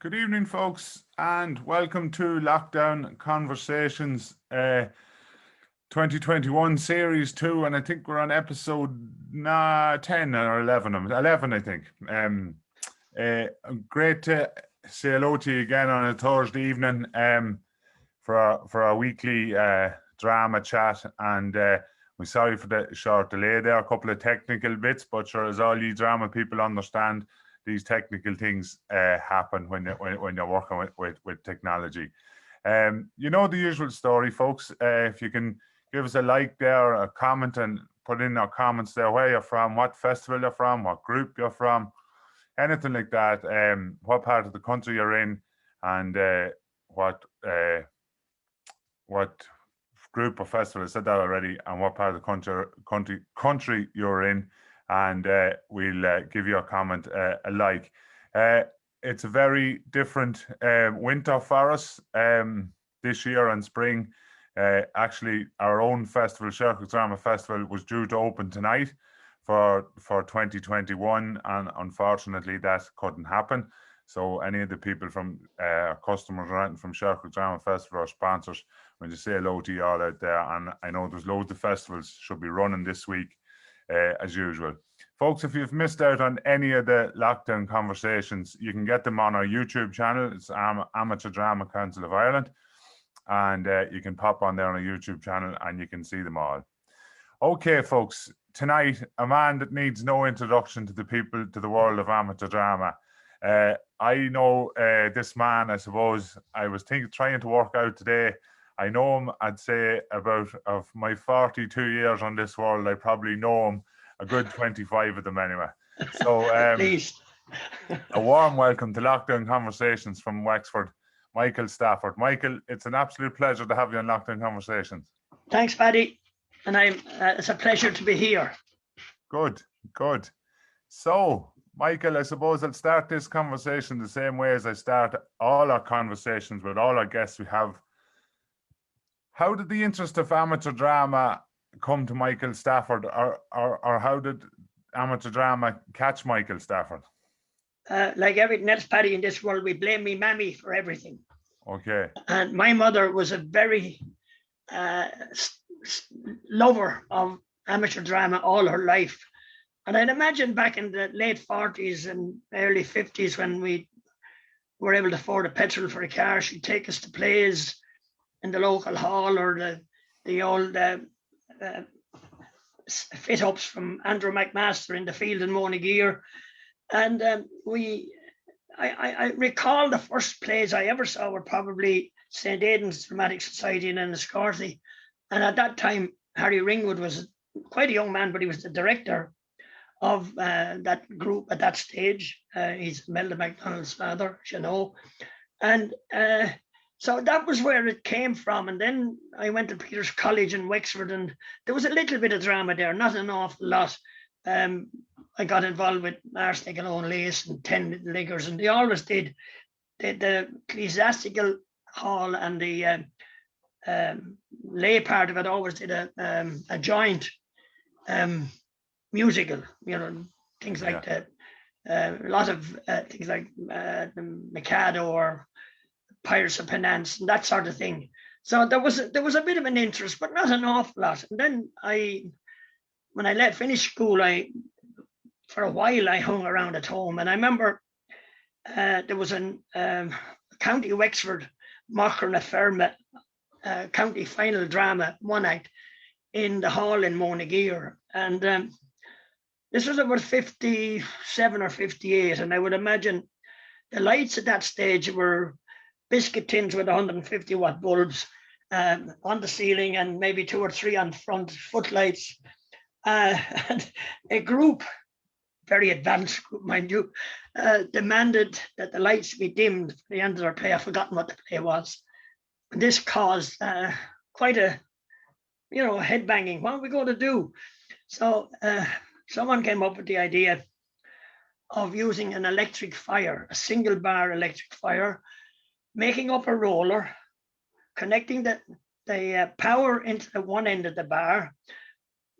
Good evening, folks, and welcome to Lockdown Conversations 2021 Series 2, and I think we're on episode 10 or 11, 11 I think. Great to say hello to you again on a Thursday evening for our weekly drama chat, and we're sorry for the short delay there, a couple of technical bits, but sure, as all you drama people understand, these technical things happen when you're working with technology. You know the usual story, folks. If you can give us a like there, a comment, and put in our comments there where you're from, what festival you're from, what group you're from, anything like that, what part of the country you're in, and what group or festival, I said that already, and what part of the country you're in, and we'll give you a comment, a like. It's a very different winter for us this year and spring. Actually, our own festival, Shercock Drama Festival, was due to open tonight for 2021, and unfortunately that couldn't happen. So any of the people from customers or anything from Shercock Drama Festival or sponsors, when you say hello to you all out there, and I know there's loads of festivals should be running this week as usual. Folks, if you've missed out on any of the lockdown conversations, you can get them on our YouTube channel. It's Amateur Drama Council of Ireland, and you can pop on there on our YouTube channel and you can see them all. Okay, folks, tonight, a man that needs no introduction to the world of amateur drama. I know this man, I suppose. I was trying to work out today. I know him, I'd say, of my 42 years on this world, I probably know him a good 25 of them anyway. So a warm welcome to Lockdown Conversations from Wexford, Michael Stafford. Michael, it's an absolute pleasure to have you on Lockdown Conversations. Thanks, Paddy. And it's a pleasure to be here. Good. So, Michael, I suppose I'll start this conversation the same way as I start all our conversations with all our guests we have. How did the interest of amateur drama come to Michael Stafford, or how did amateur drama catch Michael Stafford? Like everything else, Paddy, in this world, we blame me mammy for everything. Okay. And my mother was a very lover of amateur drama all her life. And I'd imagine back in the late 40s and early 50s, when we were able to afford a petrol for a car, she'd take us to plays in the local hall, or the old fit-ups from Andrew McMaster in the field in Monagear. And I recall the first plays I ever saw were probably St. Aidan's Dramatic Society in Enniscorthy. And at that time, Harry Ringwood was quite a young man, but he was the director of that group at that stage. He's Melda MacDonald's father, as you know. And so that was where it came from. And then I went to Peter's College in Wexford, and there was a little bit of drama there, not an awful lot. I got involved with Arsenic and Owen Lace and 10 Little Liggers, and they always did. The ecclesiastical hall and the lay part of it always did a joint musical, things like that. A lot of things like the Mikado or Pirates of Penance and that sort of thing. So there was a bit of an interest, but not an awful lot. And then when I finished school, for a while I hung around at home, and I remember there was an County Wexford Mocker na Ferma county final drama, one act, in the hall in Monagear, and this was about 57 or 58, and I would imagine the lights at that stage were biscuit tins with 150 watt bulbs on the ceiling, and maybe 2 or 3 on front footlights. And a group, very advanced group, mind you, demanded that the lights be dimmed for the end of their play. I've forgotten what the play was. And this caused quite a, headbanging. What are we going to do? So someone came up with the idea of using an electric fire, a single bar electric fire, making up a roller, connecting the power into the one end of the bar,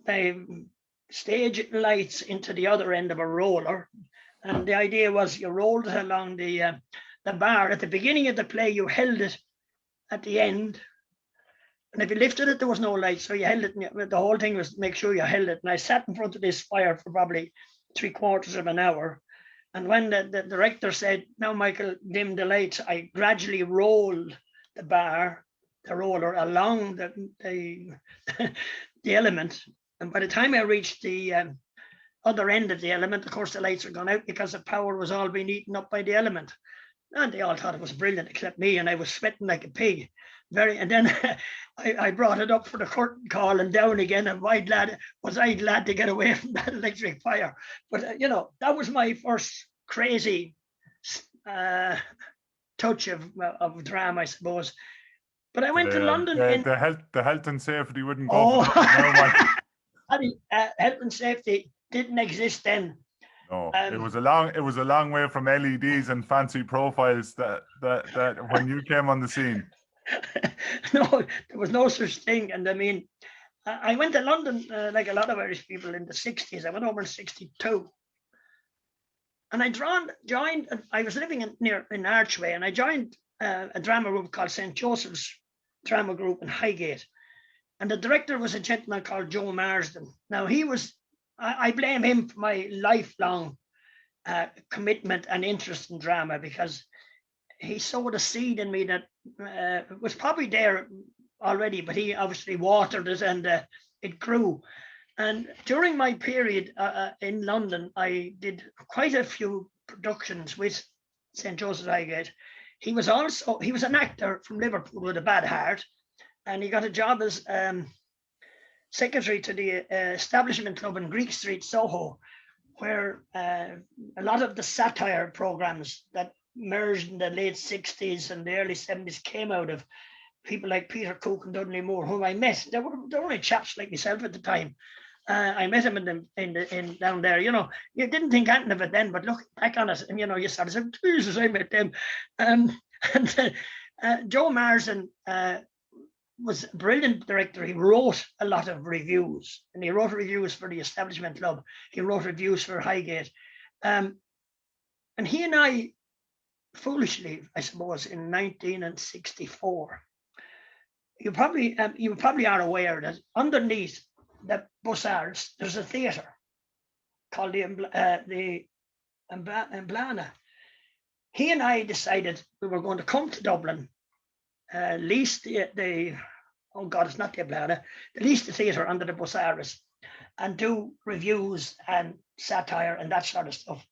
the stage lights into the other end of a roller. And the idea was you rolled it along the the bar at the beginning of the play, you held it at the end. And if you lifted it, there was no light. So you held it. The whole thing was make sure you held it. And I sat in front of this fire for probably 3/4 of an hour. And when the director said, "Now, Michael, dim the lights," I gradually rolled the bar, the roller, along the element. And by the time I reached the other end of the element, of course, the lights had gone out because the power was all being eaten up by the element. And they all thought it was brilliant, except me, and I was sweating like a pig. And then I brought it up for the curtain call and down again. And was I glad to get away from that electric fire? But that was my first crazy touch of drama, I suppose. But I went to London. The health and safety wouldn't go. Oh, for health and safety didn't exist then. No, it was a long way from LEDs and fancy profiles that when you came on the scene. No, there was no such thing. And I mean, I went to London like a lot of Irish people in the 60s. I went over in 62. And I joined, I was living in Archway, and I joined a drama group called St. Joseph's Drama Group in Highgate. And the director was a gentleman called Joe Marsden. Now, I blame him for my lifelong commitment and interest in drama, because he sowed a seed in me that was probably there already, but he obviously watered it, and it grew. And during my period in London, I did quite a few productions with St. Joseph's Highgate. He was an actor from Liverpool with a bad heart, and he got a job as secretary to the establishment club in Greek Street, Soho, where a lot of the satire programs that emerged in the late 60s and the early 70s came out of people like Peter Cook and Dudley Moore, whom I met. They were only chaps like myself at the time. I met him in down there. You didn't think anything of it then, but look back on it, and you sort of said, "Jesus, I met them." And Joe Marsden was a brilliant director. He wrote a lot of reviews, and he wrote reviews for the establishment club. He wrote reviews for Highgate, and he and I, foolishly, I suppose, in 1964. You probably are aware that underneath the Bussards there's a theatre called the Emblana. He and I decided we were going to come to Dublin, lease the oh God, it's not the Emblana, lease the theatre under the Bussards, and do reviews and satire and that sort of stuff.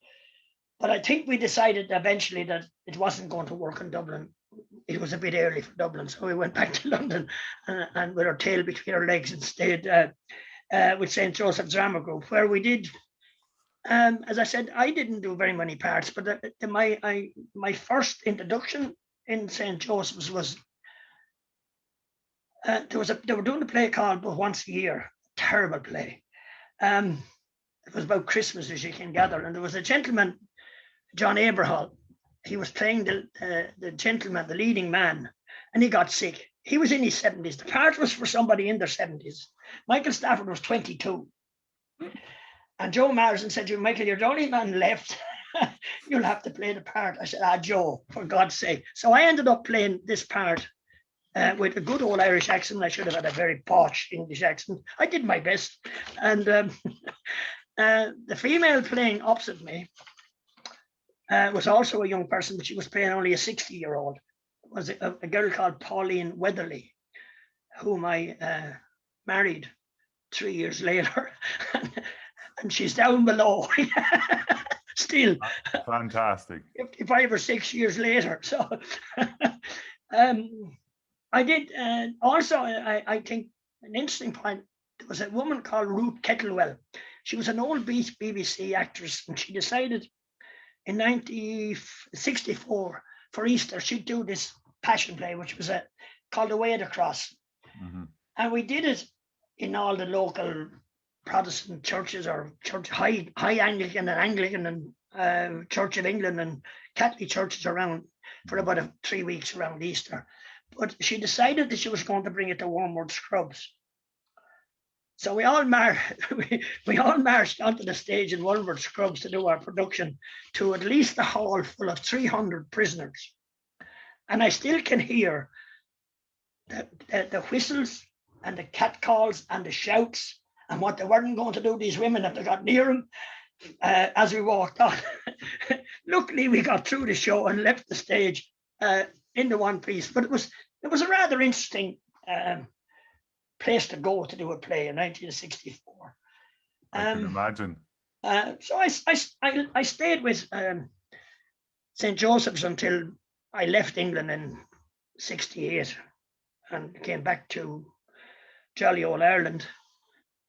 But I think we decided eventually that it wasn't going to work in Dublin. It was a bit early for Dublin, so we went back to London and with our tail between our legs and stayed with St. Joseph's Drama Group, where we did, as I said, I didn't do very many parts, but my first introduction in St. Joseph's was, they were doing a play called But Once a Year, terrible play. It was about Christmas, as you can gather, and there was a gentleman, John Aberhall. He was playing the gentleman, the leading man, and he got sick. He was in his 70s. The part was for somebody in their 70s. Michael Stafford was 22. And Joe Marsden said to me, "Michael, you're the only man left. You'll have to play the part." I said, Joe, for God's sake. So I ended up playing this part with a good old Irish accent. I should have had a very posh English accent. I did my best. And the female playing opposite me was also a young person, but she was playing only a 60-year-old. It was a girl called Pauline Weatherly, whom I married 3 years later. And she's down below still. Fantastic. 55 or 6 years later. So I did also, I think an interesting point, there was a woman called Ruth Kettlewell. She was an old BBC actress, and she decided in 1964 for Easter she'd do this passion play, which was called The Way of the Cross. Mm-hmm. And we did it in all the local Protestant churches, or high Anglican and Anglican and Church of England and Catholic churches around for about 3 weeks around Easter. But she decided that she was going to bring it to Wormwood Scrubs. So we all we all marched onto the stage in Woolworth Scrubs to do our production to at least a hall full of 300 prisoners. And I still can hear the whistles and the catcalls and the shouts and what they weren't going to do, these women, if they got near them as we walked on. Luckily, we got through the show and left the stage in the one piece. But it was a rather interesting place to go to do a play in 1964. I can imagine. So I stayed with St. Joseph's until I left England in 68 and came back to jolly old Ireland.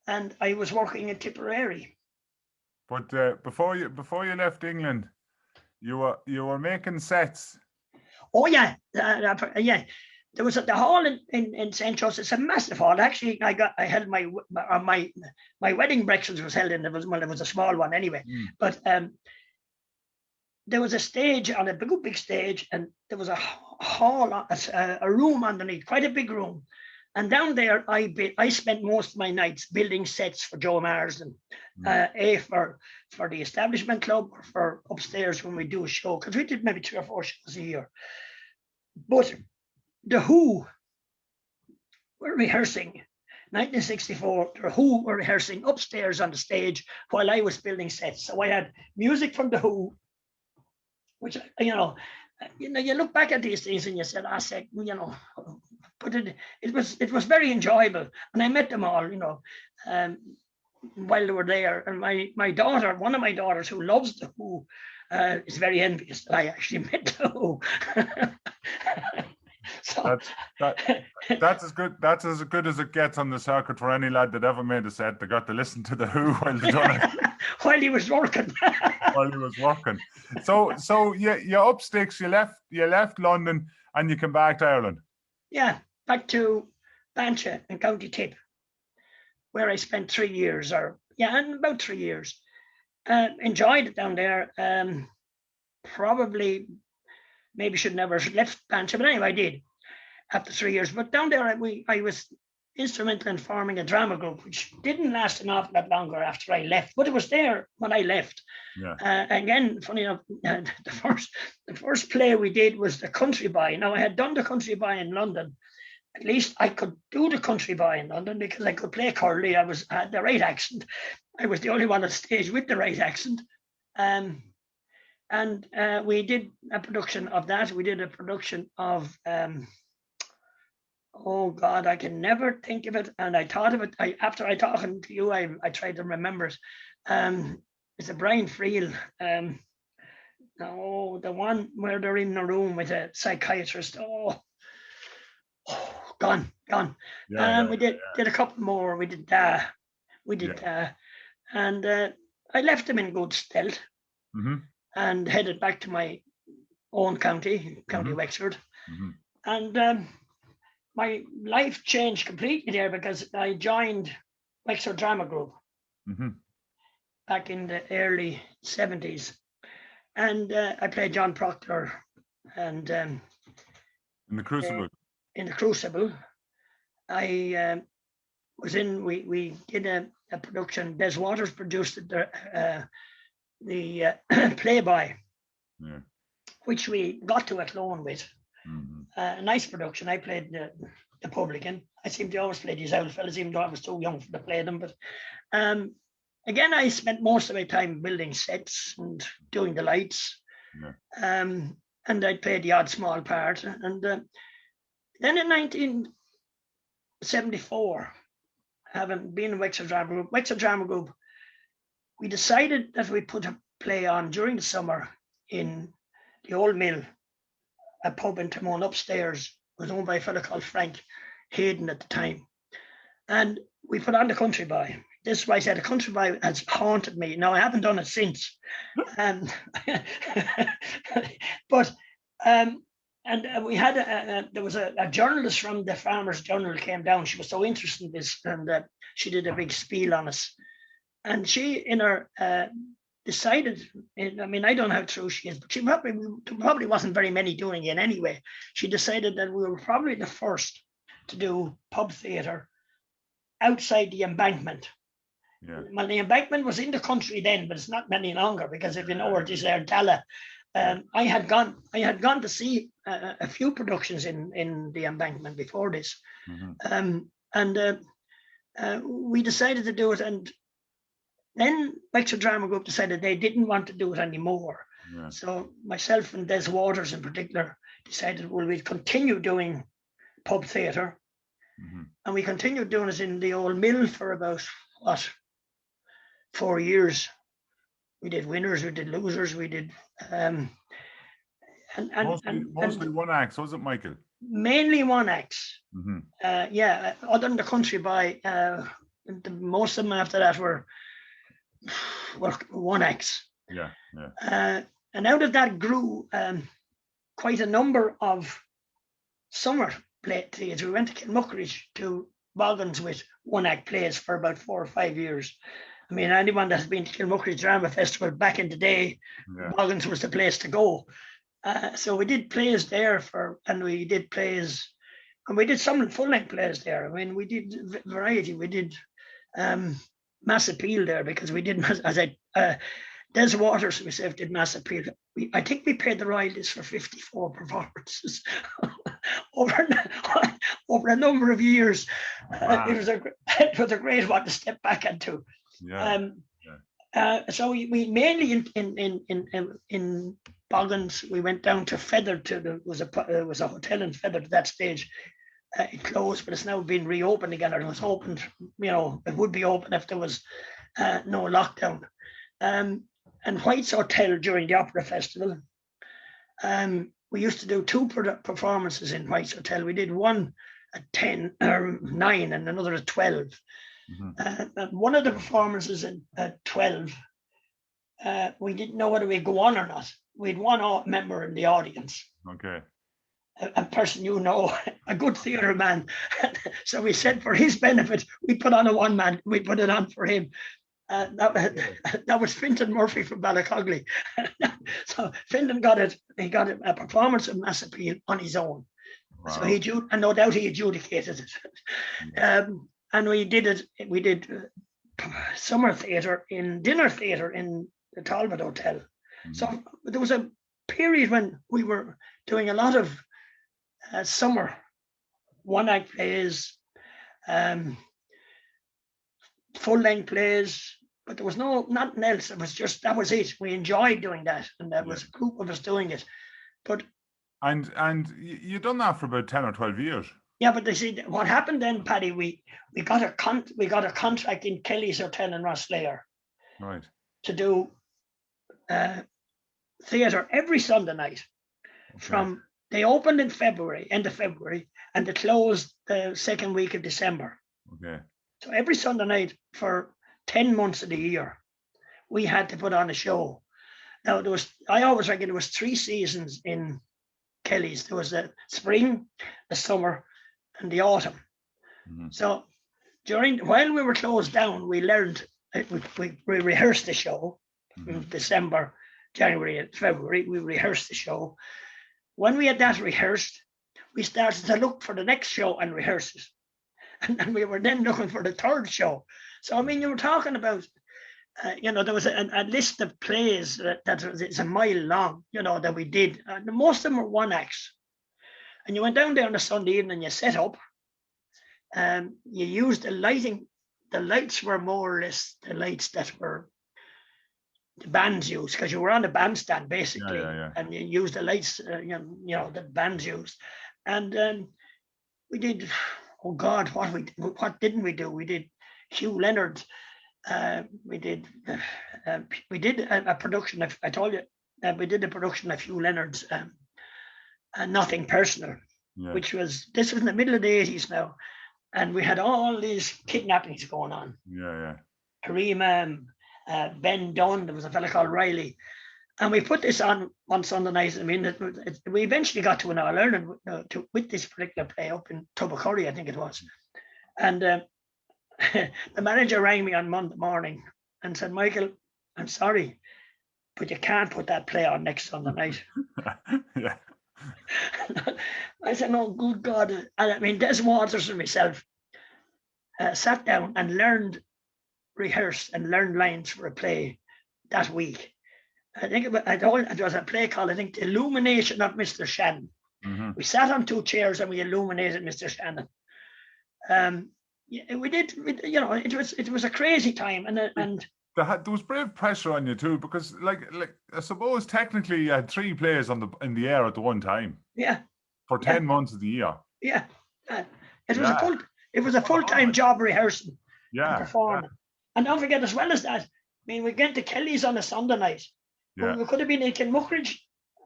And I was working in Tipperary. But before you left England, you were making sets. Oh yeah, yeah. There was the hall in St. Joseph's. It's a massive hall. Actually, I held my wedding breakfast was held in. It was a small one anyway. But there was a stage on a big stage, and there was a hall, a room underneath, quite a big room. And down there, I spent most of my nights building sets for Joe Marsden, for the establishment club or for upstairs when we do a show, because we did maybe 3 or 4 shows a year. But the Who were rehearsing 1964. The Who were rehearsing upstairs on the stage while I was building sets. So I had music from the Who, which you look back at these things and you said, but it was very enjoyable, and I met them all, while they were there. And my daughter, one of my daughters who loves the Who, is very envious that I actually met the Who. So that's as good. That's as good as it gets on the circuit for any lad that ever made a set. They got to listen to the Who while they done it. While he was working. While he was working. So you up sticks. You left London and you came back to Ireland. Yeah, back to Bancha in County Tip, where I spent 3 years, about 3 years. Enjoyed it down there. Probably, maybe should never have left Bancha, but anyway, I did after 3 years. But down there, I was instrumental in forming a drama group, which didn't last an awful lot longer after I left, but it was there when I left. Yeah. Again, funny enough, the first play we did was The Country Boy. Now, I had done The Country Boy in London. At least I could do The Country Boy in London because I could play Curly. I had the right accent. I was the only one on stage with the right accent. And we did a production of that. We did a production of oh God, I can never think of it. And I thought of it. After I talking to you, I tried to remember it. It's a Brian Friel. No, the one where they're in a room with a psychiatrist. Gone. We did a couple more. We did that. And I left them in good stead, and headed back to my own county, Wexford. And my life changed completely there because I joined Wexford Drama Group back in the early 70s. And I played John Proctor and in The Crucible. In The Crucible. I was in, we did a production. Des Waters produced the Playboy, which we got to Athlone with. A nice production. I played the publican. I seem to always play these old fellas, even though I was too young to play them. But again, I spent most of my time building sets and doing the lights. And I played the odd small part. And then in 1974, having been in Wexford Drama Group, we decided that we put a play on during the summer in the Old Mill, a pub in Timon upstairs. It was owned by a fellow called Frank Hayden at the time. And we put on The Country Boy. This is why I said The Country Boy has haunted me. Now, I haven't done it since. But we had there was a journalist from the Farmers Journal came down. She was so interested in this, and she did a big spiel on us. And she, in her decided, I mean, I don't know how true she is, but she probably wasn't very many doing it anyway. She decided that we were probably the first to do pub theatre outside the embankment. Yeah. Well, the embankment was in the country then, but it's not any longer, because if you know where it is there, Dalla. I had gone to see a few productions in the embankment before this. And we decided to do it, and then Wexford Drama Group decided they didn't want to do it anymore. Yeah. So myself and Des Waters in particular decided, well, we'd continue doing pub theatre. And we continued doing it in the old mill for about, 4 years. We did winners, we did losers, we did mostly one act, was it, Michael? Mainly one acts. Yeah, other than the country by most of them after that were one acts. Yeah. And out of that grew quite a number of summer play theatre. We went to Kilmuckridge to Boggins with one act plays for about 4 or 5 years. I mean, anyone that has been to Kilmuckridge Drama Festival back in the day, Boggins was the place to go. So we did plays there and we did some full-length plays there. I mean, we did variety. We did Mass Appeal there, because we did, Des Waters myself did Mass Appeal. I think we paid the royalties for 54 performances over a number of years. Wow. It was a great one to step back into. Yeah. So we mainly in Boggins, we went down to Feather. There was a hotel in Feather at that stage. It closed, but it's now been reopened again. Or it was opened, it would be open if there was no lockdown. And White's Hotel during the Opera Festival. We used to do 2 performances in White's Hotel. We did one at 10 or 9 and another at 12. And one of the performances at 12, we didn't know whether we'd go on or not. We'd one member in the audience. Okay. A person a good theatre man. So we said for his benefit, we put on a one man. We put it on for him. That was Fintan Murphy from Ballacogly. So Fintan got it. He got a performance of Mass Appeal on his own. Wow. So and no doubt he adjudicated it. And we did it. We did summer theatre dinner theatre in the Talbot Hotel. So there was a period when we were doing a lot of summer one-act plays, full-length plays, but there was nothing else. It was just, that was it. We enjoyed doing that, and there was a group of us doing it. But and you've done that for about 10 or 12 years. Yeah, but they see what happened then, Paddy. We got a contract in Kelly's Hotel in Rosslare, right, to do theatre every Sunday night. Okay. They opened in end of February, and they closed the second week of December. Okay. So every Sunday night for 10 months of the year, we had to put on a show. Now I always reckon there was 3 seasons in Kelly's. There was the spring, the summer, and the autumn. So while we were closed down, we learned, we rehearsed the show in December, January, and February. We rehearsed the show. When we had that rehearsed, we started to look for the next show and rehearse it. And we were then looking for the third show. So, I mean, you were talking about, there was a list of plays that is a mile long, that we did. Most of them were one acts. And you went down there on a Sunday evening, you set up, you used the lighting. The lights were more or less the lights that were the bands used, because you were on the bandstand basically, and you used the lights, the bands used. And we did, oh God, what didn't we do? We did Hugh Leonard. We did a production of, I told you, we did a production of Hugh Leonard's Nothing Personal, which was in the middle of the 80s now, and we had all these kidnappings going on. Harima, Ben Dunn, there was a fella called Riley, and we put this on Sunday night. I mean, we eventually got to an All-Ireland with this particular play up in Tubacurry, I think it was, and the manager rang me on Monday morning and said, "Michael, I'm sorry, but you can't put that play on next Sunday night." I said, "No, good God." And I mean, Des Waters and myself, sat down and rehearsed and learned lines for a play that week. I think it was a play called, I think, The Illumination of Mr. Shannon. Mm-hmm. We sat on 2 chairs and we illuminated Mr. Shannon. We did, it was a crazy time, and there was brave pressure on you too, because like I suppose technically you had 3 plays in the air at the one time. Yeah. For 10 months of the year. Yeah. It was a full-time job rehearsing and performing. And don't forget, as well as that, I mean, we went to Kelly's on a Sunday night. Yeah. We could have been in Kilmuckridge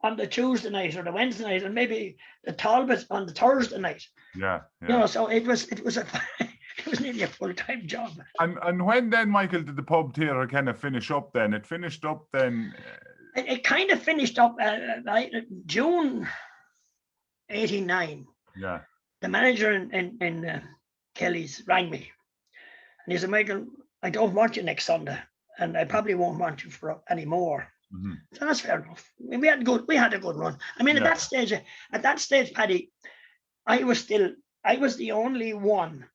on the Tuesday night or the Wednesday night, and maybe the Talbot on the Thursday night. Yeah. So it was it was nearly a full-time job. And when then, Michael, did the pub theatre kind of finish up then? It finished up then? It kind of finished up June 89. Yeah. The manager in Kelly's rang me, and he said, "Michael, I don't want you next Sunday, and I probably won't want you for any more." Mm-hmm. So that's fair enough. We had a good run. I mean, at that stage, Paddy, I was the only one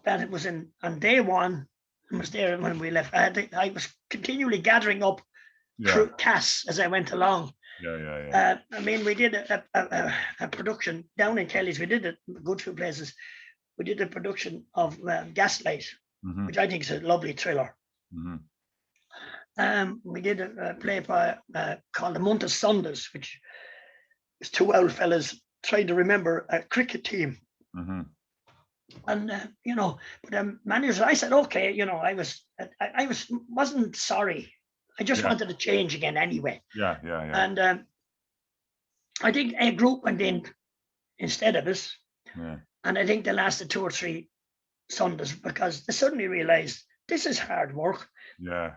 that was in on day one and was there when we left. I was continually gathering up casts as I went along. Yeah. I mean, we did a production down in Kelly's. We did a good few places. We did a production of Gaslight, mm-hmm. which I think is a lovely thriller. Mm-hmm. We did a play called The Month of Sundays, which is 2 old fellas trying to remember a cricket team. Mm-hmm. And but the manager, I said, okay, I wasn't sorry. I just wanted to change again anyway. Yeah. And I think a group went in instead of us. Yeah. And I think they lasted 2 or 3 Sundays because they suddenly realized this is hard work. Yeah.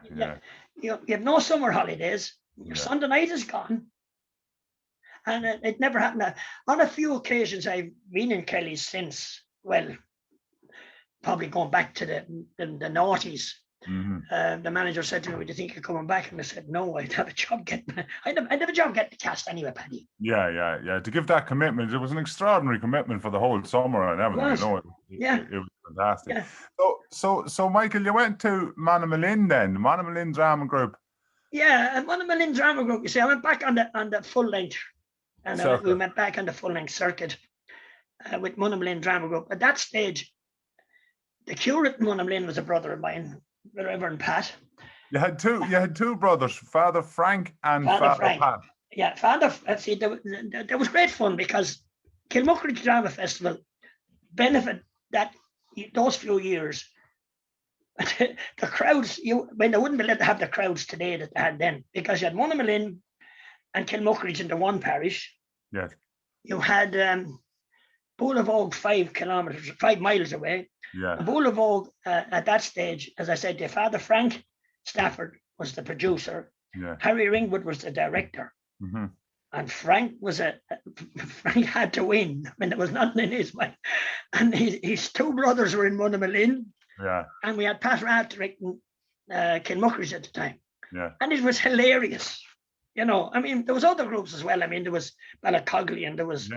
You have no summer holidays. Your Sunday night is gone. And it never happened. On a few occasions, I've been in Kelly's since, well, probably going back to the noughties. Mm-hmm. The manager said to me, "Do you think you're coming back?" And I said, "No, I'd have a job getting the cast anyway, Paddy." Yeah. To give that commitment, it was an extraordinary commitment for the whole summer and everything. It was fantastic. Yeah. So Michael, you went to Monaghan then, the Monaghan Drama Group. Yeah, and Monaghan Drama Group. You see, I went back on the full length, and we went back on the full length circuit with Monaghan Drama Group. At that stage, the curate in Monaghan was a brother of mine, the Reverend Pat. You had two brothers, Father Frank and Father Pat. Yeah, Father. See, there was great fun because Kilmuckridge Drama Festival benefit those few years. The crowds, they wouldn't be let to have the crowds today that they had then, because you had Monaghan and Kilmuckridge in the one parish. Yes. You had Bull of Oak 5 miles away. Yeah. Bull of Oak at that stage, as I said, their father Frank Stafford was the producer. Yeah. Harry Ringwood was the director. Mm-hmm. And Frank Frank had to win. I mean, there was nothing in his mind. And his 2 brothers were in Monaghan. Yeah. And we had Pat Rattrick and Kilmuckridge at the time. Yeah. And it was hilarious. I mean, there was other groups as well. I mean, there was Ballacogly and there was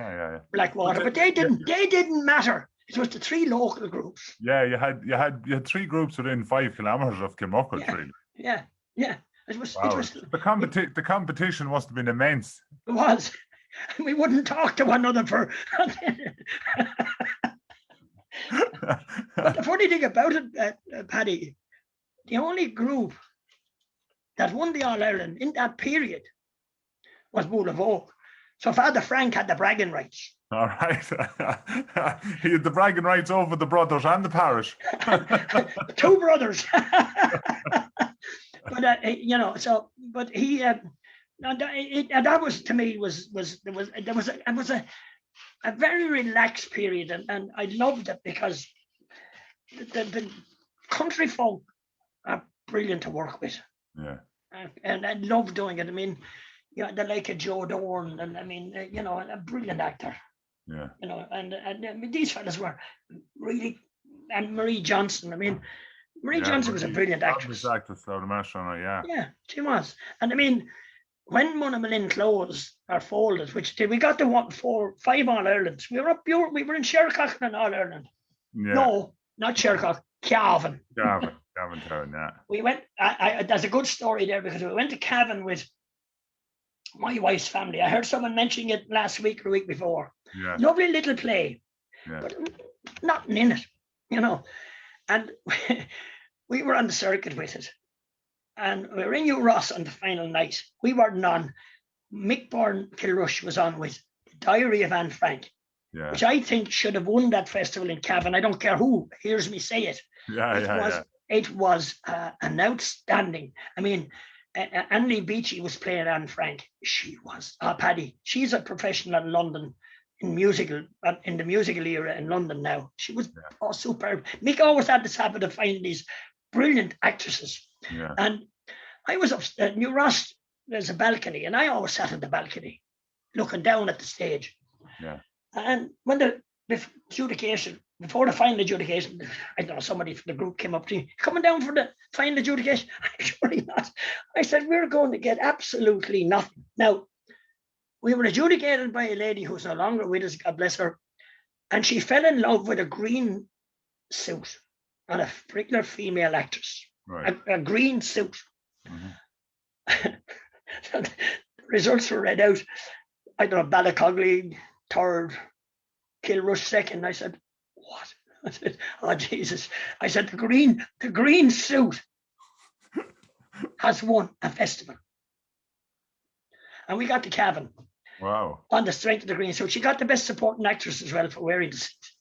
Blackwater, but they didn't matter. It was the 3 local groups. Yeah, you had 3 groups within 5 kilometers of Kilmuckridge, really. Yeah. It was the competition must have been immense. It was. We wouldn't talk to one another for But the funny thing about it, Paddy, the only group that won the All-Ireland in that period was Bull of Oak. So Father Frank had the bragging rights. All right. He had the bragging rights over the brothers and the parish. 2 brothers. But but he that was, to me, was a very relaxed period, and I loved it because the country folk are brilliant to work with. Yeah. And I love doing it. I mean, they're like a Joe Dorn, and I mean, a brilliant actor. Yeah. And I mean, these fellas were really, and Marie Johnson. I mean, Marie Johnson was a brilliant actress. Yeah, she was. And I mean, when Monaghan closed or folded, we got to 5 All-Irelands. We were in Shercock and All-Ireland. Yeah. not Shercock, Cavan. Gavin Town, yeah. We went, there's a good story there because we went to Cavan with my wife's family. I heard someone mentioning it last week or the week before. Yeah. Lovely little play, but nothing in it, you know. And we were on the circuit with it. And we were in New Ross on the final night. We weren't on. Mick Byrne Kilrush was on with The Diary of Anne Frank, which I think should have won that festival in Cavan. I don't care who hears me say it. It was an outstanding. I mean, Annie Beachy was playing Anne Frank. She was Paddy. She's a professional in London in the musical era in London now. She was superb. Mick always had this habit of finding these brilliant actresses. Yeah. And I was up at New Ross. There's a balcony, and I always sat at the balcony, looking down at the stage. Yeah. And when before the final adjudication, I don't know, somebody from the group came up to me, coming down for the final adjudication. Surely not. I said, we're going to get absolutely nothing. Now, we were adjudicated by a lady who's no longer with us, God bless her, and she fell in love with a green suit and a particular female actress. Right. A green suit. The results were read out. I don't know, Ballycogley third, Kilrush second. I said, what? I said, oh Jesus. I said, the green suit has won a festival. And we got to Cavan. Wow. On the strength of the green suit. She got the best supporting actress as well for wearing the suit.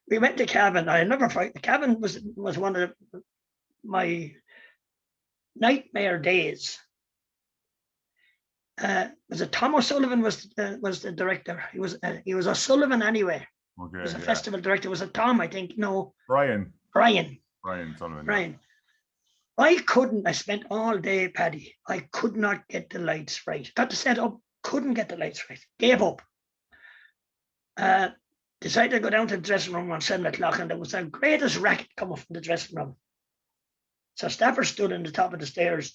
We went to Cavan. I never forget. Cavan was one of my nightmare days. Was it Tom O'Sullivan was the director? He was O'Sullivan anyway. Okay. He was a festival director. Was it Tom? I think no. Brian Sullivan. Brian. I spent all day, Paddy. I could not get the lights right. Got the set up, couldn't get the lights right. Gave up. Decided to go down to the dressing room around 7 o'clock, and there was the greatest racket coming from the dressing room. So Stafford stood on the top of the stairs,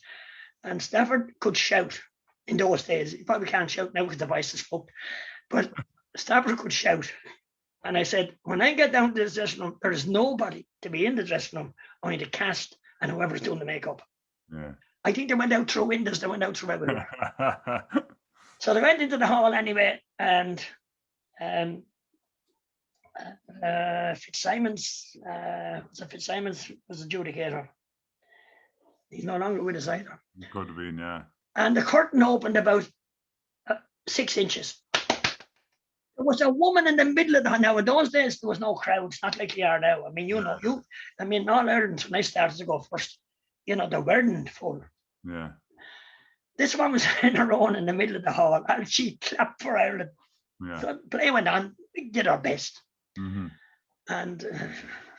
and Stafford could shout in those days. He probably can't shout now because the voice is fucked. But Stafford could shout. And I said, when I get down to the dressing room, there is nobody to be in the dressing room, only the cast and whoever's doing the makeup. Yeah. I think they went out through windows, they went out through everywhere. So they went into the hall anyway, and Fitzsimons was the adjudicator. He's no longer with us either. He could have been, yeah. And the curtain opened about 6 inches. There was a woman in the middle of the now. In those days, there was no crowds, not like they are now. I mean, All Ireland, when I started to go first, they weren't full. Yeah. This one was in her own in the middle of the hall, and she clapped for Ireland. Yeah. So the play went on. We did our best. Mm-hmm. And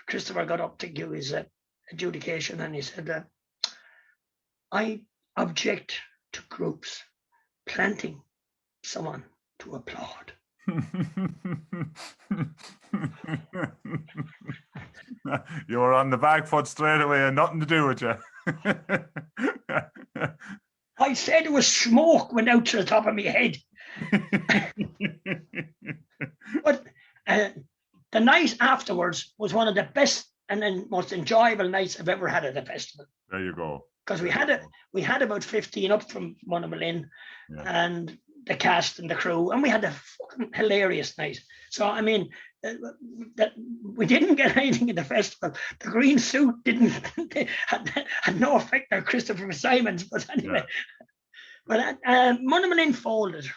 Christopher got up to give his adjudication, and he said, I object to groups planting someone to applaud. You were on the back foot straight away and nothing to do with you. I said it was smoke went out to the top of my head. But the night afterwards was one of the best and then most enjoyable nights I've ever had at a festival. There you go. Because we had about 15 up from Monomalin, and the cast and the crew, and we had a fucking hilarious night. So I mean, that we didn't get anything in the festival. The green suit had no effect on Christopher Fitzsimons, but anyway. But Monomalin folded,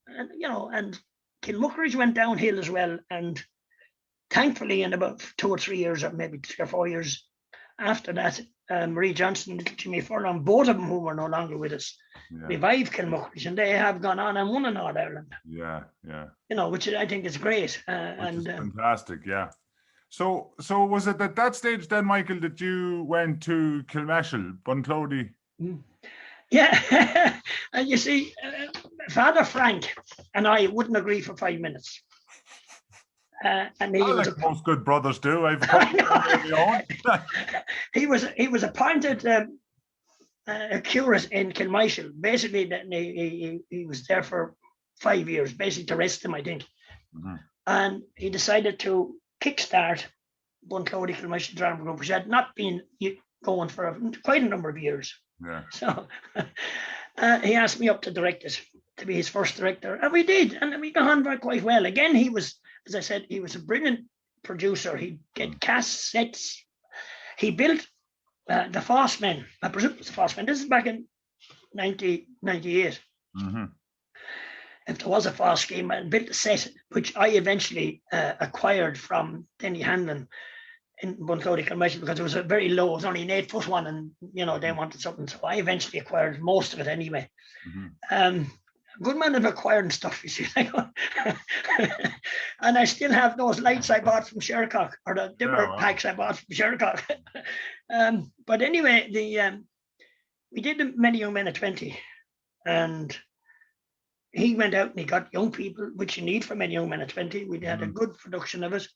and Kilmuckridge went downhill as well. And thankfully, in about 2 or 3 years, or maybe 3 or 4 years after that, Marie Johnson and Jimmy Furlong, both of them who were no longer with us, revived Kilmuckridge, and they have gone on and won in All Ireland. Yeah. Which I think is great. Is fantastic, yeah. So was it at that stage then, Michael, that you went to Kilmashel, Bunclody? Yeah, and you see, Father Frank and I wouldn't agree for 5 minutes. And he was most good brothers do. He was appointed a curate in Kilmashel. Basically, he was there for 5 years, basically to rest him, I think. Mm-hmm. And he decided to kickstart Bunclody Kilmashel Drama Group, which had not been going for quite a number of years. Yeah. So he asked me up to direct it, to be his first director, and we did, and we got on very quite well. Again, he was, as I said, he was a brilliant producer. He'd get cassettes. He built the Fast Men. I presume it was the Fast Men. This is back in 1998. Mm-hmm. If there was a Fast scheme, and built a set, which I eventually acquired from Denny Hanlon in Bunclody Kilmashel, because it was a very low, it was only an 8-foot one, and they wanted something, so I eventually acquired most of it anyway. Mm-hmm. Good man at acquiring stuff, you see. And I still have those lights I bought from Shercock, or the dimmer packs I bought from Shercock. But anyway, we did Many Young Men at 20, and he went out and he got young people, which you need for Many Young Men at 20. We had a good production of it,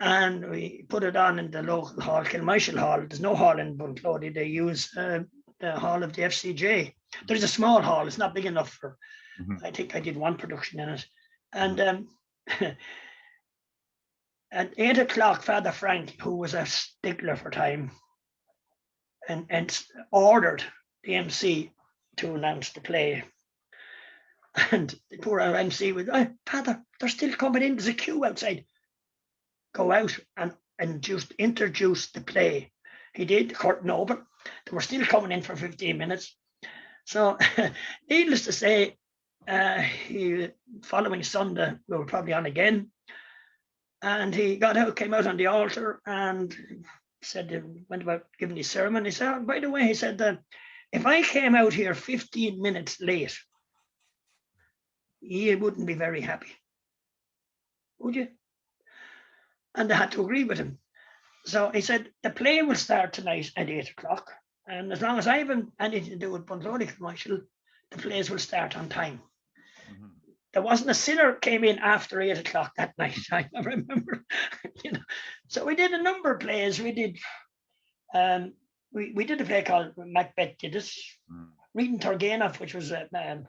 and we put it on in the local hall, Kilmashel Hall. There's no hall in Bunclody. They use the hall of the FCJ. There's a small hall. It's not big enough for. I think I did one production in it, and at 8 o'clock, Father Frank, who was a stickler for time, and ordered the MC to announce the play. And the poor MC was, Father, they're still coming in. There's a queue outside. Go out and just introduce the play. He did, the curtain open. They were still coming in for 15 minutes. So, needless to say, following Sunday, we were probably on again. And he got out, came out on the altar and said, went about giving the sermon. He said, by the way, he said, if I came out here 15 minutes late, you wouldn't be very happy, would you? And they had to agree with him. So he said, the play will start tonight at 8 o'clock. And as long as I haven't anything to do with Bunclody Kilmashel, the plays will start on time. Mm-hmm. There wasn't a sinner came in after 8 o'clock that night, I remember. So we did a number of plays. We did we did a play called Macbeth Did It, Reading Turgenev, which was by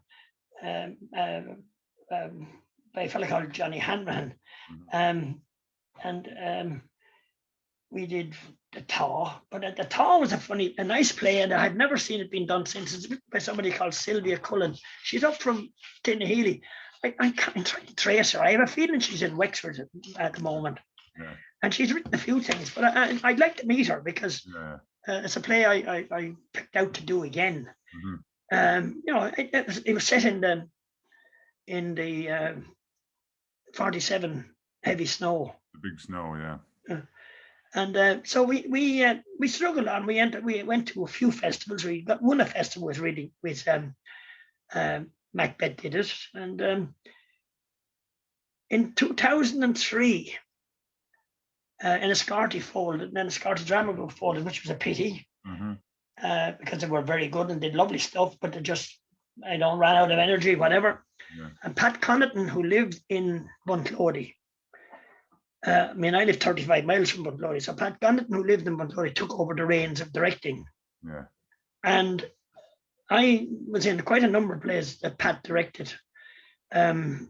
a fellow called Johnny Hanrahan. And we did The Taw, but The Taw was a nice play, and I had never seen it being done since. It's by somebody called Sylvia Cullen. She's up from Tinnahealy. I'm trying to trace her. I have a feeling she's in Wexford at the moment. Yeah. And she's written a few things, but I'd like to meet her because it's a play I picked out to do again. It was set in the 47 heavy snow. The big snow, yeah. And so we struggled on. We went to a few festivals. We won a festival with Macbeth Did It, and in 2003, Enniscorthy folded, and then Enniscorthy Drama Group folded, which was a pity because they were very good and did lovely stuff, but they just ran out of energy, whatever. Yeah. And Pat Connaughton, who lived in Bunclody. I live 35 miles from Bunclody, so Pat Connaughton, who lived in Bunclody, took over the reins of directing. Yeah. And I was in quite a number of plays that Pat directed. I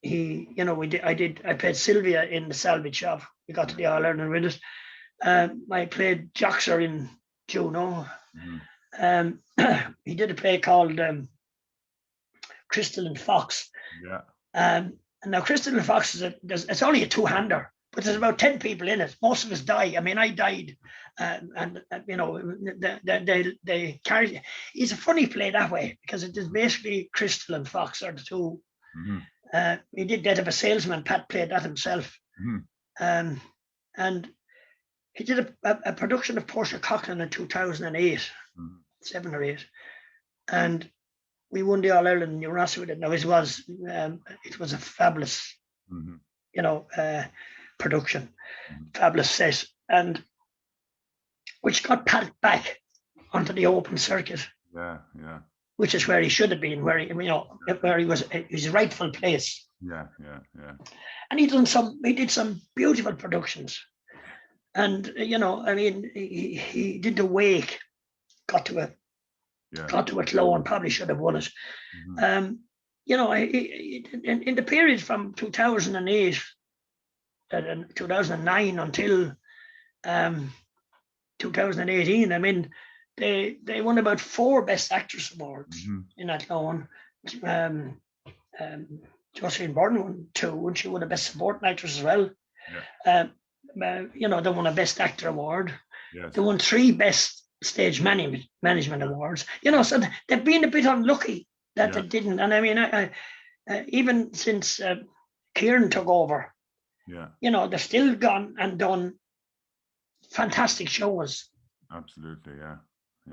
played Sylvia in The Salvage Shop. We got to the All Ireland with it. I played Joxer in Juno. He did a play called Crystal and Fox. Yeah. And now Crystal and Fox it's only a two-hander, but there's about 10 people in it. Most of us die. I died, they carried. It's a funny play that way because it is basically Crystal and Fox are the two. He did Death of a Salesman. Pat played that himself, and he did a production of Portia Coughlin in 2008, 7 or 8, and we won the All Ireland in Urassa with it. Now it was a fabulous, production, fabulous set, and which got Pat back onto the open circuit. Yeah. Which is where he should have been, where he was his rightful place. Yeah. And he did some beautiful productions, and he did The Wake, got to a close and probably should have won it. In the period from 2008 and 2009 until 2018. I mean, they won about 4 Best Actress awards in Athlone. Josephine Byrne won 2, and she won a Best Supporting Actress as well. Yeah. You know, they won a Best Actor award. Yes. They won 3 Best Stage Management awards. You know, so they've been a bit unlucky that they didn't. And I mean, I even since Kieran took over, you know, they've still gone and done fantastic shows. Absolutely, yeah.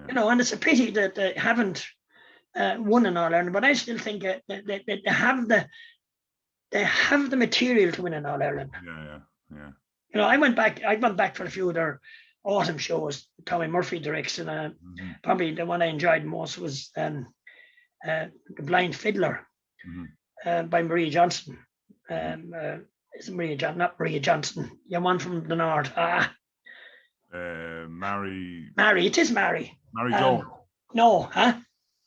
You know, and it's a pity that they haven't won in All Ireland, but I still think they have the material to win in All Ireland. Yeah. You know, I went back for a few of their autumn shows. Tommy Murphy directs, and probably the one I enjoyed most was The Blind Fiddler by Maria Johnson. It's not Maria Johnson. You're one from the north. Mary. It is Mary. Mary Jones. No, huh?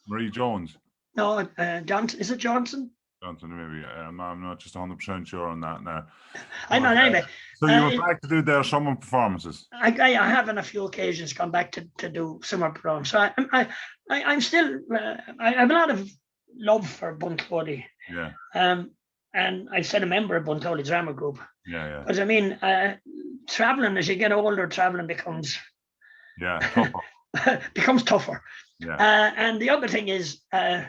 Marie Jones. No, Johnson. Is it Johnson? Johnson, maybe. I'm not just 100% sure on that now. I know, anyway. So you went back to do their summer performances? I have on a few occasions gone back to do summer performances. So I'm still, I have a lot of love for Buntoley. Yeah. And I've said a member of Buntoley Drama Group. Yeah. But I mean, traveling, as you get older, traveling becomes tougher. becomes tougher. Yeah. And the other thing is, the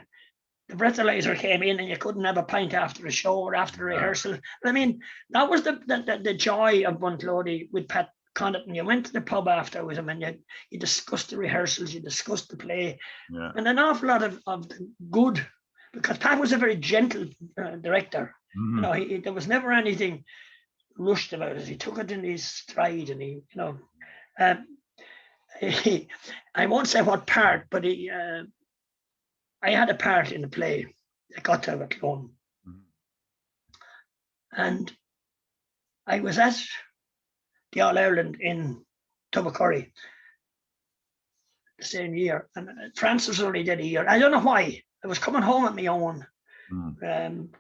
breathalyzer came in and you couldn't have a pint after a show or after a rehearsal. I mean, that was the joy of Buntoley with Pat Connaughton. You went to the pub after with him and you discussed the rehearsals, you discussed the play. Yeah. And an awful lot of the good, because Pat was a very gentle director. You know, there was never anything rushed about it. He took it in his stride, and he, you know, I won't say what part, but I had a part in the play. I got to have it alone. And I was at the All Ireland in Tubbercurry the same year, and Francis only did a year. I don't know why. I was coming home at my own.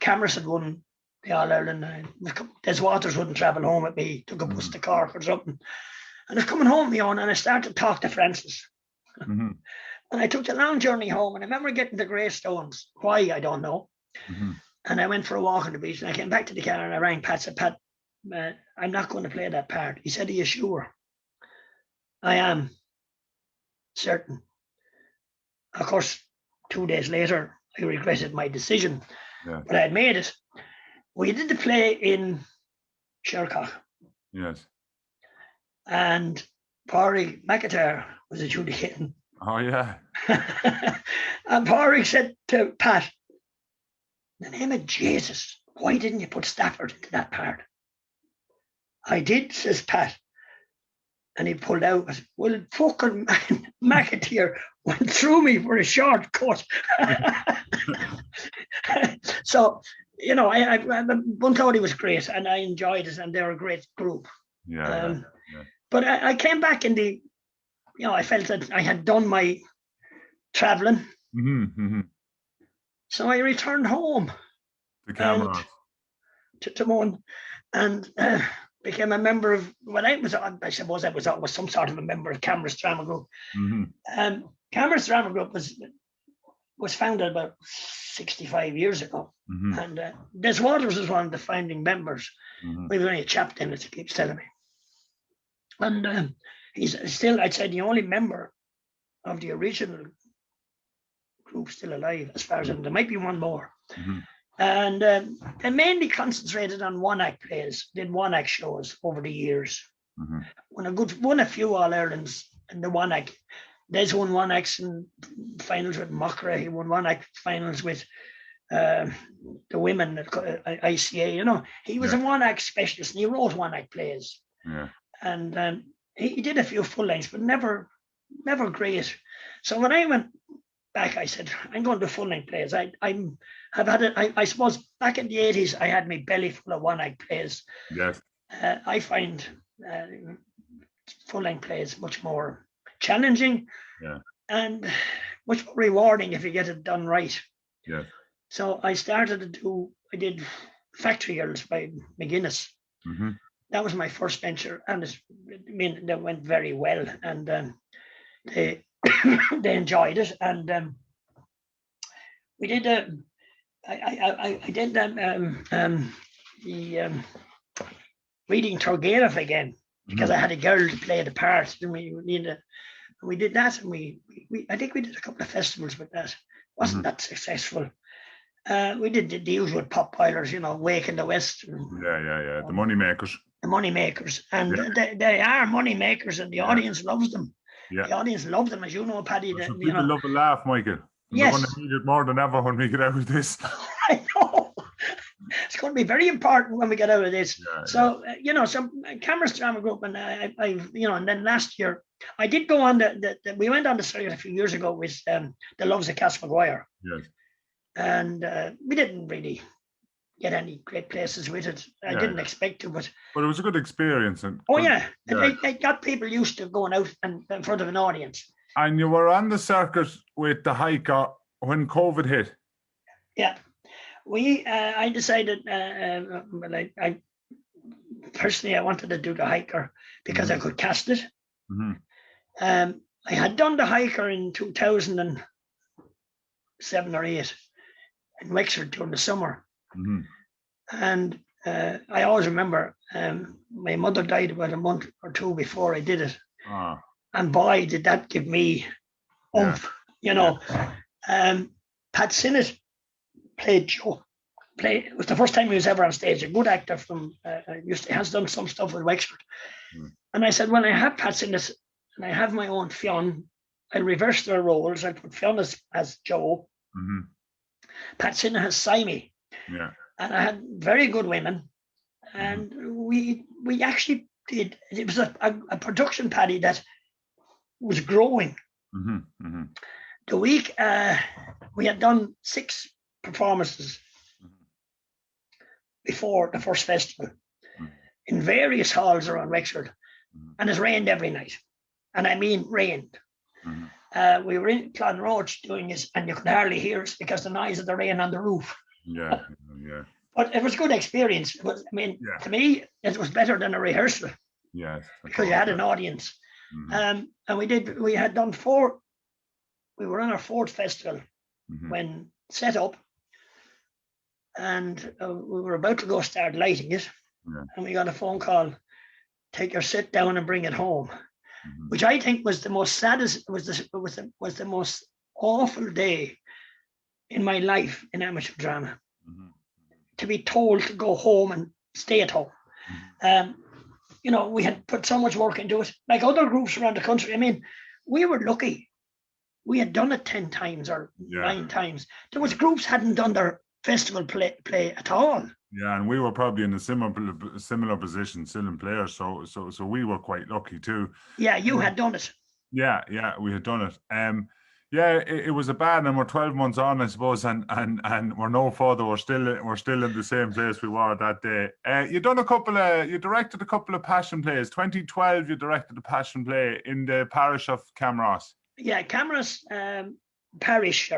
Cameras had won the All Ireland. Des Waters wouldn't travel home with me. Took a bus to Cork or something. And I was coming home at my own, and I started to talk to Francis. And I took the long journey home, and I remember getting the Greystones. Why, I don't know. And I went for a walk on the beach, and I came back to the car, and I rang Pat, said, Pat, I'm not going to play that part. He said, are you sure? I am certain. Of course, 2 days later, I regretted my decision, but I had made it. We did the play in Shercock. Yes. And Pádraig McIntyre was adjudicating. Oh, yeah. And Pádraig said to Pat, in the name of Jesus, why didn't you put Stafford into that part? I did, says Pat. And he pulled out. Well, fucking McIntyre went through me for a short cut. So, you know, Buntoley was great, and I enjoyed it, and they're a great group. Yeah. But I came back in the, you know, I felt that I had done my traveling. So I returned home. The Cameron. To Moan, and became a member of, I suppose I was always some sort of a member of Cameras Drama Group. Cameras Drama Group was founded about 65 years ago. And Des Waters was one of the founding members. We've only a chap in it, he keeps telling me. And he's still, I'd say, the only member of the original group still alive, as far as there might be one more. And they mainly concentrated on one-act plays, did one-act shows over the years. Won a few All-Irelands in the one-act. Des won one-acts in finals with Mockra. He won one-act finals with the women at ADCI. You know, he was a one-act specialist, and he wrote one-act plays. And he did a few full lengths, but never great. So when I went back, I said, I'm going to do full length plays. I suppose back in the 80s, I had my belly full of one act plays. Yes. I find full length plays much more challenging and much more rewarding if you get it done right. Yes. So I did Factory Girls by McGuinness. that was my first venture, and that went very well, and they they enjoyed it, and we did. I did the reading Turgenev again because I had a girl to play the part, and we did that, and we I think we did a couple of festivals with that. Wasn't that successful? We did the usual pop boilers, Wake in the West. The money makers. The money makers, and they are money makers, and the audience loves them. Yeah. The audience loves them, as you know, Paddy. People love a laugh, Michael. Yes. We're going to need it more than ever when we get out of this. I know. It's going to be very important when we get out of this. So some Cameras Drama Group, and I and then last year I did go on we went on the circuit a few years ago with the Loves of Castlemaguire. Yes. And we didn't really get any great places with it. I didn't expect to, but it was a good experience. And it got people used to going out and in front of an audience. And you were on the circuit with the hiker when COVID hit. Yeah, I decided. I personally I wanted to do the hiker because I could cast it. I had done the hiker in 2007 or 8 in Wexford during the summer. And I always remember my mother died about a month or two before I did it. And boy, did that give me oomph, Pat Sinnott played Joe. It was the first time he was ever on stage. A good actor from has done some stuff with Wexford. And I said, well, I have Pat Sinnott and I have my own Fionn. I'll reverse their roles. I'll put Fionn as Joe. Pat Sinnott has Simey. Yeah. And I had very good women. And we actually did. It was a production, Paddy, that was growing. The week we had done 6 performances before the first festival in various halls around Wexford, and it rained every night, and I mean rained. We were in Clonroach doing this, and you could hardly hear us because the noise of the rain on the roof. Yeah. But it was a good experience. It was, to me, it was better than a rehearsal. Yes. Because you had an audience. And we had done 4. We were on our 4th festival when set up, and we were about to go start lighting it, and we got a phone call: take your set down and bring it home, which I think was the most saddest. Was the most awful day in my life in amateur drama. To be told to go home and stay at home. We had put so much work into it, like other groups around the country. We were lucky. We had done it 10 times or 9 times. There was groups hadn't done their festival play at all. Yeah, and we were probably in a similar position, still in players. So we were quite lucky too. Yeah, you had done it. Yeah, we had done it. It was a bad, and we're 12 months on, I suppose, and we're no further. We're still in the same place we were that day. You directed a couple of passion plays. 2012, you directed a passion play in the parish of Camross. Yeah, Camross parish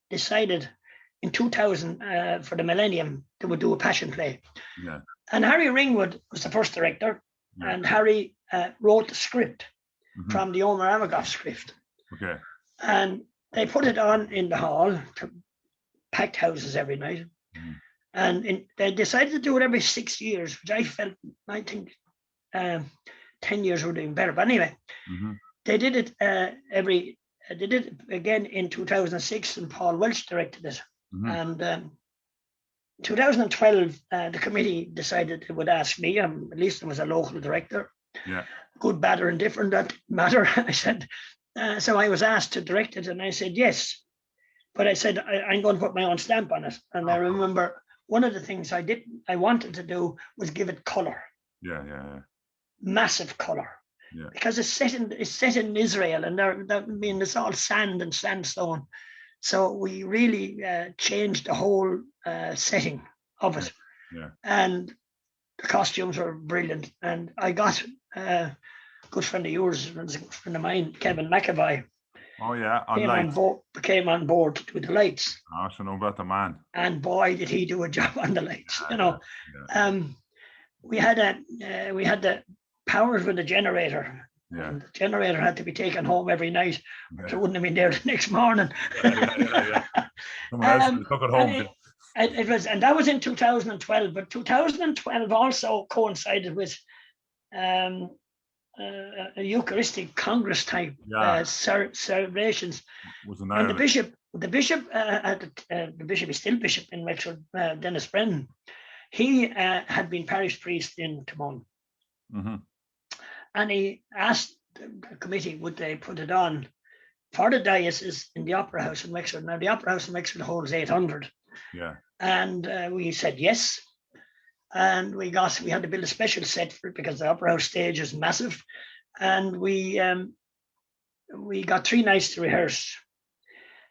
decided in 2000 for the millennium they would do a passion play. Yeah. And Harry Ringwood was the first director, and Harry wrote the script from the Omar Amagoff script. Okay. And they put it on in the hall to packed houses every night. And they decided to do it every 6 years, which I think 10 years would have been better. But anyway, they did it they did it again in 2006, and Paul Welch directed it. And 2012, the committee decided it would ask me, at least I was a local director. Yeah. Good, bad, or indifferent, that didn't matter. I said, so I was asked to direct it, and I said yes. But I said, I'm going to put my own stamp on it. And I remember one of the things I wanted to do was give it colour. Yeah. Massive colour. Yeah. Because it's set in Israel, and it's all sand and sandstone. So we really changed the whole setting of it. Yeah. And the costumes were brilliant. And I got a good friend of yours, a friend of mine, Kevin McAvoy. Oh, yeah. Came on board to do the lights. I should know about the man. And boy, did he do a job on the lights, we had the power with the generator. Yeah. And the generator had to be taken home every night. Yeah. So it wouldn't have been there the next morning. Yeah. Someone else took it home. It was, and that was in 2012. But 2012 also coincided with a Eucharistic Congress type celebrations. And the bishop is still bishop in Wexford, Dennis Brennan. He had been parish priest in Timon. Mm-hmm. And he asked the committee, would they put it on for the diocese in the Opera House in Wexford. Now, the Opera House in Wexford holds 800. Yeah. And we said yes. And we had to build a special set for it because the Opera House stage is massive. And we got 3 nights to rehearse.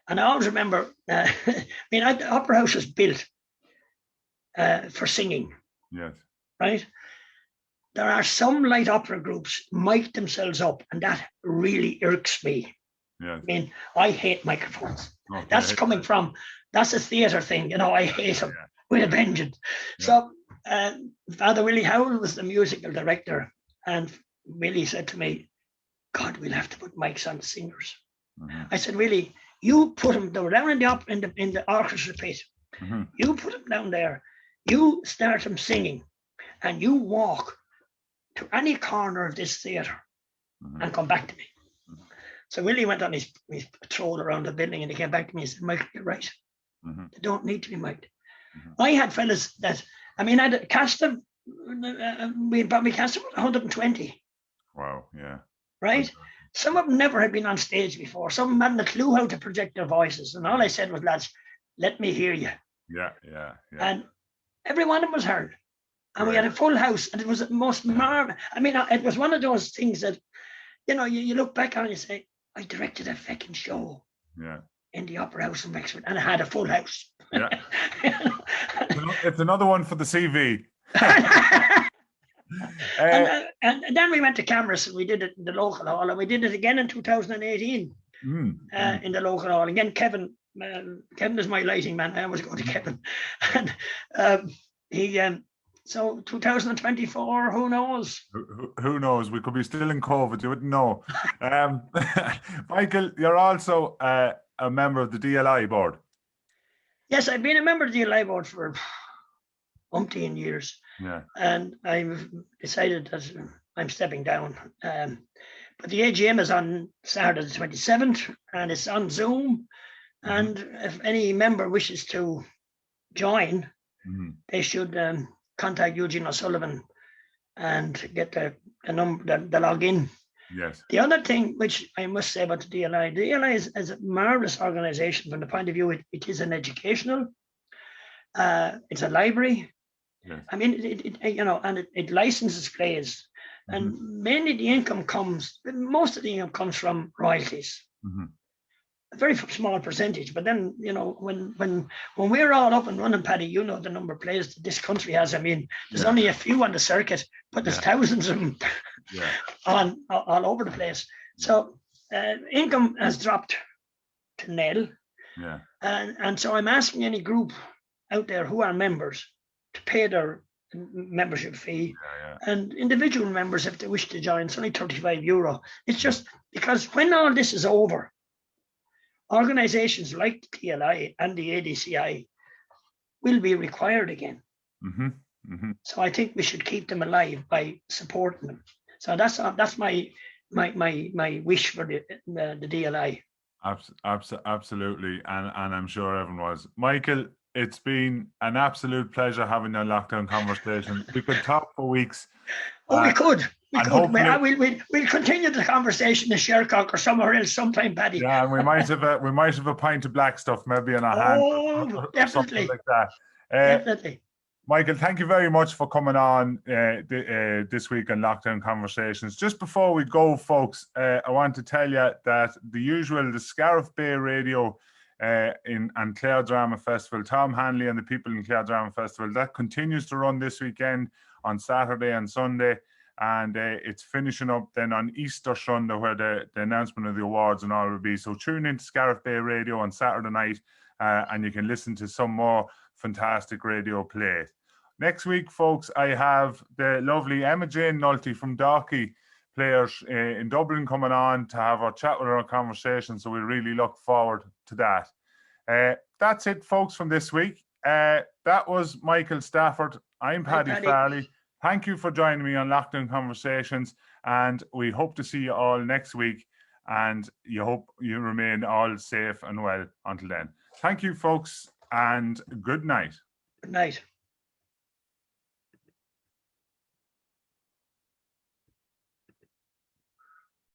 And I always remember, the Opera House was built for singing. Yes. Right? There are some light opera groups mic themselves up, and that really irks me. Yes. I mean, I hate microphones. Okay. That's a theatre thing, I hate them with a vengeance. Yeah. So Father Willie Howell was the musical director, and Willie said to me, God, we'll have to put mics on the singers. Mm-hmm. I said, Willie, you put them down in the orchestra pit. Mm-hmm. You put them down there. You start them singing, and you walk to any corner of this theatre and come back to me. Mm-hmm. So Willie went on his patrol around the building, and he came back to me and said, Michael, you're right. Mm-hmm. They don't need to be mic'd. Mm-hmm. I had fellas that, I'd cast them, we'd probably cast them with 120. Wow, yeah. Right? Some of them never had been on stage before. Some of them hadn't a clue how to project their voices. And all I said was, lads, let me hear you. Yeah. And every one of them was heard. And we had a full house, and it was the most marvelous. It was one of those things that, you look back on and you say, I directed a fucking show in the Opera House in Wexford, and I had a full house. Yeah. It's another one for the CV. And then we went to Cameras, and we did it in the local hall, and we did it again in 2018 in the local hall. Again, Kevin is my lighting man. I always go to Kevin. And so 2024, who knows? Who knows? We could be still in COVID. You wouldn't know. Michael, you're also a member of the DLI board. Yes, I've been a member of the DLI board for umpteen years. Yeah. And I've decided that I'm stepping down. But the AGM is on Saturday the 27th, and it's on Zoom. Mm-hmm. And if any member wishes to join, they should contact Eugene O'Sullivan and get the number, the login. Yes. The other thing which I must say about the DLI is a marvelous organization from the point of view it is an educational, it's a library. Yes. It licenses plays, and mainly most of the income comes from royalties. Mm-hmm. A very small percentage, but then when we're all up and running, Paddy, the number of players that this country has. There's only a few on the circuit, but there's thousands of them on all over the place. So income has dropped to nil. Yeah. And so I'm asking any group out there who are members to pay their membership fee, and individual members, if they wish to join, it's only €35. It's just because when all this is over, organizations like the TLI and the ADCI will be required again. Mm-hmm. Mm-hmm. So I think we should keep them alive by supporting them. So that's my wish for the DLI. Absolutely, and I'm sure everyone was. Michael, it's been an absolute pleasure having a lockdown conversation. We could talk for weeks. We could. We'll continue the conversation in Shercock or somewhere else sometime, Paddy. Yeah, and we might have a pint of black stuff maybe in our hand. Oh, definitely. Like that. Definitely. Michael, thank you very much for coming on this week on Lockdown Conversations. Just before we go, folks, I want to tell you that the Scariff Bay Radio and Clare Drama Festival, Tom Hanley and the people in Clare Drama Festival, that continues to run this weekend on Saturday and Sunday. And it's finishing up then on Easter Sunday, where the announcement of the awards and all will be. So tune into Scariff Bay Radio on Saturday night, and you can listen to some more fantastic radio play. Next week, folks, I have the lovely Emma Jane Nulty from Dalkey players in Dublin coming on to have our chat with her conversation. So we really look forward to that. That's it, folks, from this week. That was Michael Stafford. I'm Paddy Farley. Thank you for joining me on Lockdown Conversations, and we hope to see you all next week. And you hope you remain all safe and well until then. Thank you, folks, and good night. Good night.